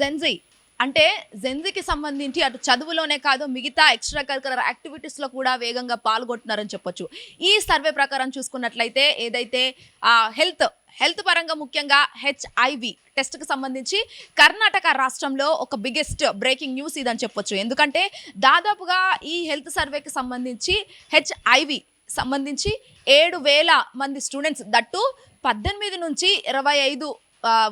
Gen Z అంటే జెన్జీకి సంబంధించి అటు చదువులోనే కాదు మిగతా ఎక్స్ట్రా కరికులర్ యాక్టివిటీస్లో కూడా వేగంగా పాల్గొంటున్నారని చెప్పొచ్చు. ఈ సర్వే ప్రకారం చూసుకున్నట్లయితే ఏదైతే హెల్త్ పరంగా ముఖ్యంగా హెచ్ఐవి టెస్ట్కి సంబంధించి కర్ణాటక రాష్ట్రంలో ఒక బిగ్గెస్ట్ బ్రేకింగ్ న్యూస్ ఇదని చెప్పొచ్చు. ఎందుకంటే దాదాపుగా ఈ హెల్త్ సర్వేకి సంబంధించి హెచ్ఐవి సంబంధించి 7,000 మంది స్టూడెంట్స్ దట్టు 18 నుంచి 25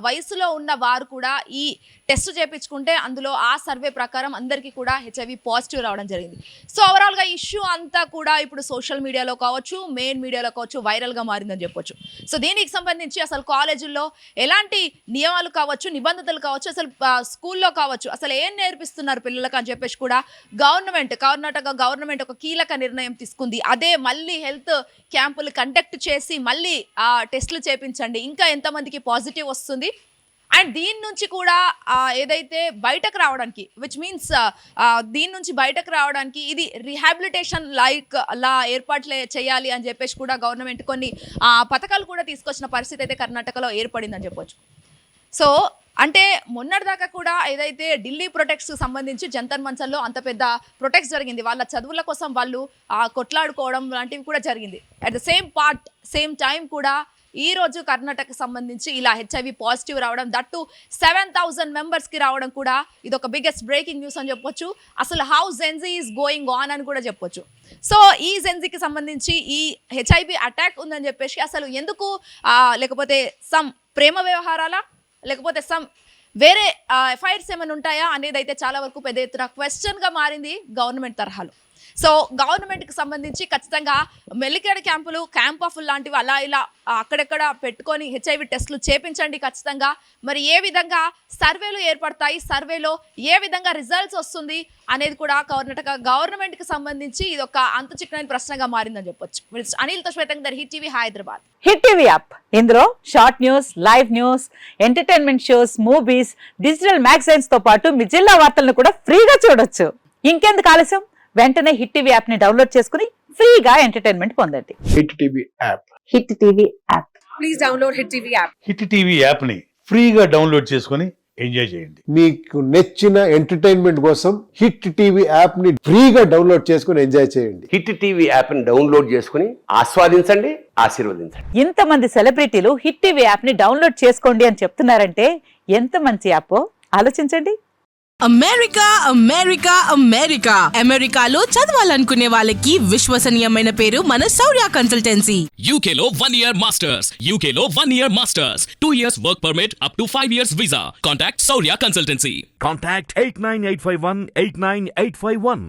వయసులో ఉన్న వారు కూడా ఈ టెస్ట్ చేయించుకుంటే అందులో ఆ సర్వే ప్రకారం అందరికీ కూడా హెచ్ఐవి పాజిటివ్ రావడం జరిగింది. సో ఓవరాల్గా ఇష్యూ అంతా కూడా ఇప్పుడు సోషల్ మీడియాలో కావచ్చు, మెయిన్ మీడియాలో కావచ్చు వైరల్గా మారిందని చెప్పొచ్చు. సో దీనికి సంబంధించి అసలు కాలేజీల్లో ఎలాంటి నియమాలు కావచ్చు, నిబంధనలు కావచ్చు, అసలు స్కూల్లో కావచ్చు అసలు ఏం నేర్పిస్తున్నారు పిల్లలకు అని చెప్పేసి కూడా కర్ణాటక గవర్నమెంట్ ఒక కీలక నిర్ణయం తీసుకుంది. అదే మళ్ళీ హెల్త్ క్యాంపులు కండక్ట్ చేసి మళ్ళీ టెస్టులు చేయించండి, ఇంకా ఎంతమందికి పాజిటివ్ వస్తుంది అండ్ దీని నుంచి కూడా ఏదైతే బయటకు రావడానికి విచ్ మీన్స్ దీని నుంచి బయటకు రావడానికి ఇది రీహాబిలిటేషన్ లా ఏర్పాట్లు చేయాలి అని చెప్పేసి కూడా గవర్నమెంట్ కొన్ని పథకాలు కూడా తీసుకొచ్చిన పరిస్థితి అయితే కర్ణాటకలో ఏర్పడిందని చెప్పొచ్చు. సో అంటే మొన్నటిదాకా కూడా ఏదైతే ఢిల్లీ ప్రొటెక్ట్స్కి సంబంధించి జంతర్ మంచర్లో అంత పెద్ద ప్రొటెక్ట్స్ జరిగింది, వాళ్ళ చదువుల కోసం వాళ్ళు కొట్లాడుకోవడం లాంటివి కూడా జరిగింది. అట్ ద సేమ్ టైం కూడా ఈ రోజు కర్ణాటకకి సంబంధించి ఇలా హెచ్ఐవి పాజిటివ్ రావడం దట్టు 7,000 మెంబర్స్కి రావడం కూడా ఇది ఒక బిగ్గెస్ట్ బ్రేకింగ్ న్యూస్ అని చెప్పొచ్చు. అసలు how Gen Z is going on అని కూడా చెప్పొచ్చు. సో ఈ జెన్జీకి సంబంధించి ఈ హెచ్ఐవి అటాక్ ఉందని చెప్పేసి అసలు ఎందుకు, లేకపోతే సమ్ ప్రేమ వ్యవహారాలా, లేకపోతే సమ్ వేరే ఎఫ్ఐఆర్స్ ఏమైనా ఉంటాయా అనేది అయితే చాలా వరకు పెద్ద ఎత్తున క్వశ్చన్గా మారింది గవర్నమెంట్ తరహాలో. సో గవర్నమెంట్కి సంబంధించి ఖచ్చితంగా మెలికేడ్ క్యాంపులు, క్యాంప్ ఆఫ్ లాంటివి అలా ఇలా అక్కడెక్కడ పెట్టుకొని హెచ్ఐవి టెస్టులు చేపించండి ఖచ్చితంగా. మరి ఏ విధంగా సర్వేలు ఏర్పడతాయి, సర్వేలో ఏ విధంగా రిజల్ట్స్ వస్తుంది అనేది కూడా కర్ణాటక గవర్నమెంట్కి సంబంధించి ఇది ఒక అంత చిక్కని ప్రశ్నగా మారిందని చెప్పొచ్చు. అనిల్తో శ్వేతంగర్, hit TV, Hyderabad. Hit TV app ఇందులో short news, live news, entertainment shows, movies, digital magazines తో పాటు మీ జిల్లా వార్తలను కూడా ఫ్రీగా చూడొచ్చు. ఇంకెందుకు ఆలస్యం, వెంటనే హిట్ టీవీ యాప్ ని డౌన్లోడ్ చేసుకుని ఫ్రీగా ఎంటర్టైన్మెంట్ పొందండి. Hit TV app. Hit TV app. Please download hit TV app. Hit TV app ని ఫ్రీగా డౌన్లోడ్ చేసుకుని ఎంజాయ్ చేయండి. మీకు నచ్చిన ఎంటర్టైన్మెంట్ కోసం హిట్ టీవీ యాప్ ని ఫ్రీగా డౌన్లోడ్ చేసుకుని ఎంజాయ్ చేయండి. హిట్ టీవీ యాప్ ని డౌన్లోడ్ చేసుకుని ఆస్వాదించండి, ఆశీర్వదించండి. ఇంతమంది సెలబ్రిటీలు హిట్ టీవీ యాప్ ని డౌన్లోడ్ చేసుకోండి అని చెప్తున్నారంటే ఎంత మంచి యాప్ ఆలోచించండి. అమెరికాలో చదవాలనుకునే వాళ్ళకి విశ్వసనీయమైన పేరు మన శౌర్య కన్సల్టెన్సీ. UK లో 1 year masters, 2 years work permit up to 5 years visa. Contact Saurya Consultancy. Contact 89851 89851.